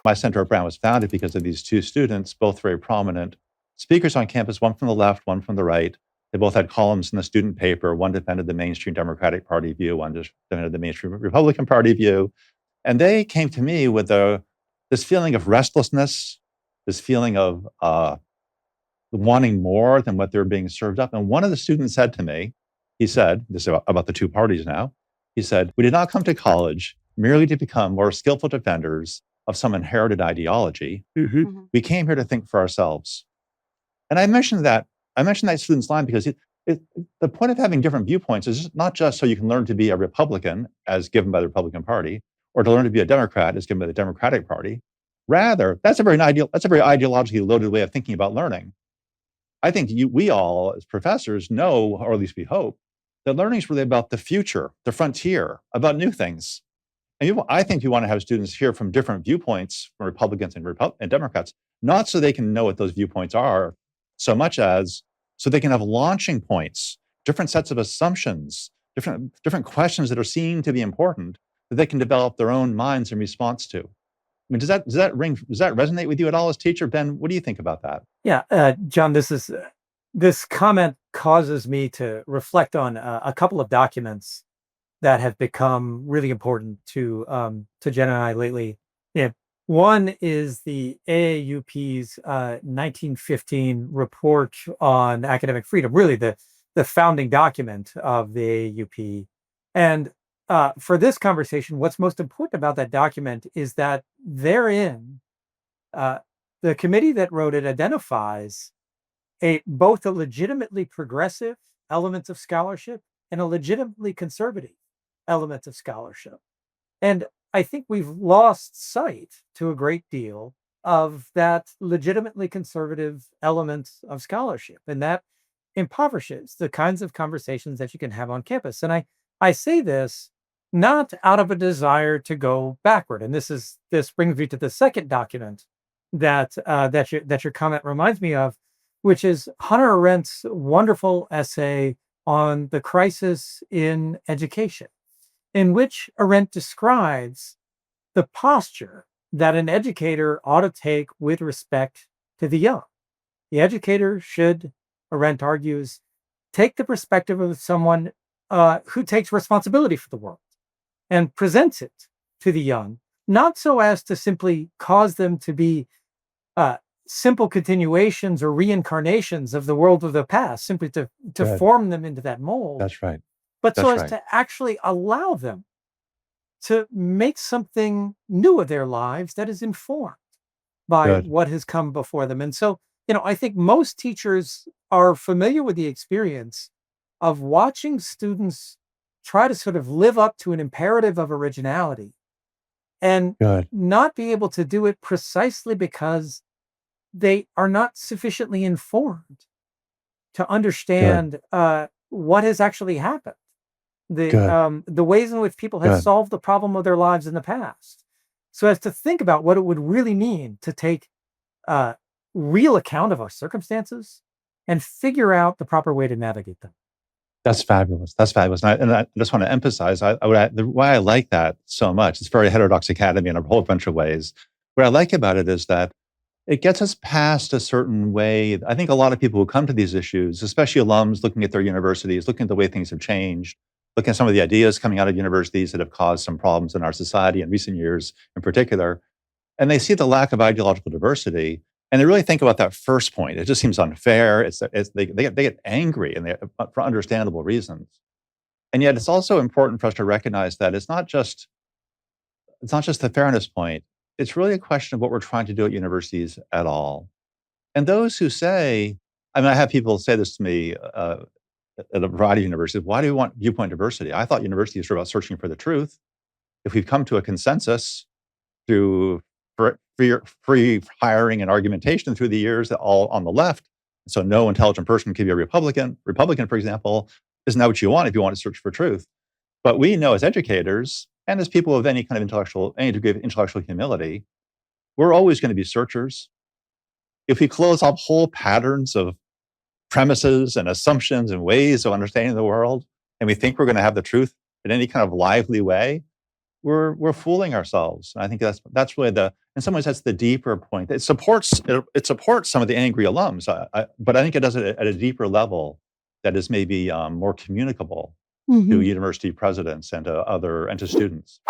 My center at Brown was founded because of these two students, both very prominent speakers on campus, one from the left, one from the right. They both had columns in the student paper. One defended the mainstream Democratic Party view, one just defended the mainstream Republican Party view. And they came to me with this feeling of restlessness, this feeling of wanting more than what they're being served up. And one of the students said to me, he said, this is about the two parties now, he said, "We did not come to college merely to become more skillful defenders of some inherited ideology. We came here to think for ourselves." And I mentioned that student's line because the point of having different viewpoints is not just so you can learn to be a Republican as given by the Republican Party, or to learn to be a Democrat as given by the Democratic Party. Rather, that's a very ideologically loaded way of thinking about learning. I think we all, as professors, know, or at least we hope, that learning is really about the future, the frontier, about new things. And I think you want to have students hear from different viewpoints from Republicans and Democrats, not so they can know what those viewpoints are, so much as so they can have launching points, different sets of assumptions, different questions that are seen to be important that they can develop their own minds in response to. I mean, does that resonate with you at all as teacher? Ben, what do you think about that? Yeah, John, this comment causes me to reflect on a couple of documents that have become really important to Jen and I lately. Yeah, one is the AAUP's 1915 report on academic freedom, really the founding document of the AAUP. And for this conversation, what's most important about that document is that therein, the committee that wrote it identifies both a legitimately progressive element of scholarship and a legitimately conservative element of scholarship. And I think we've lost sight to a great deal of that legitimately conservative element of scholarship. And that impoverishes the kinds of conversations that you can have on campus. And I say this not out of a desire to go backward. And this brings me to the second document that your comment reminds me of, which is Hannah Arendt's wonderful essay on the crisis in education, in which Arendt describes the posture that an educator ought to take with respect to the young. The educator should, Arendt argues, take the perspective of someone who takes responsibility for the world and presents it to the young, not so as to simply cause them to be simple continuations or reincarnations of the world of the past, simply to form them into that mold. That's right. But so as to actually allow them to make something new of their lives that is informed by what has come before them. And so, I think most teachers are familiar with the experience of watching students try to sort of live up to an imperative of originality and not be able to do it precisely because they are not sufficiently informed to understand what has actually happened, the ways in which people have solved the problem of their lives in the past, so as to think about what it would really mean to take real account of our circumstances and figure out the proper way to navigate them. That's fabulous. And I just want to emphasize why I like that so much. It's very Heterodox Academy in a whole bunch of ways. What I like about it is that it gets us past a certain way. I think a lot of people who come to these issues, especially alums looking at their universities, looking at the way things have changed, looking at some of the ideas coming out of universities that have caused some problems in our society in recent years in particular, and they see the lack of ideological diversity, and they really think about that first point. It just seems unfair. They get angry, and for understandable reasons. And yet it's also important for us to recognize that it's not just the fairness point. It's really a question of what we're trying to do at universities at all. And those who say, I have people say this to me at a variety of universities, why do we want viewpoint diversity? I thought universities were about searching for the truth. If we've come to a consensus through free hiring and argumentation through the years, that all on the left, so no intelligent person can be a Republican. Republican, for example, isn't that what you want if you want to search for truth? But we know as educators, and as people of any degree of intellectual humility, we're always going to be searchers. If we close off whole patterns of premises and assumptions and ways of understanding the world, and we think we're going to have the truth in any kind of lively way, we're fooling ourselves. And I think that's really in some ways that's the deeper point. It supports some of the angry alums, but I think it does it at a deeper level that is maybe more communicable to Mhm. university presidents and to students.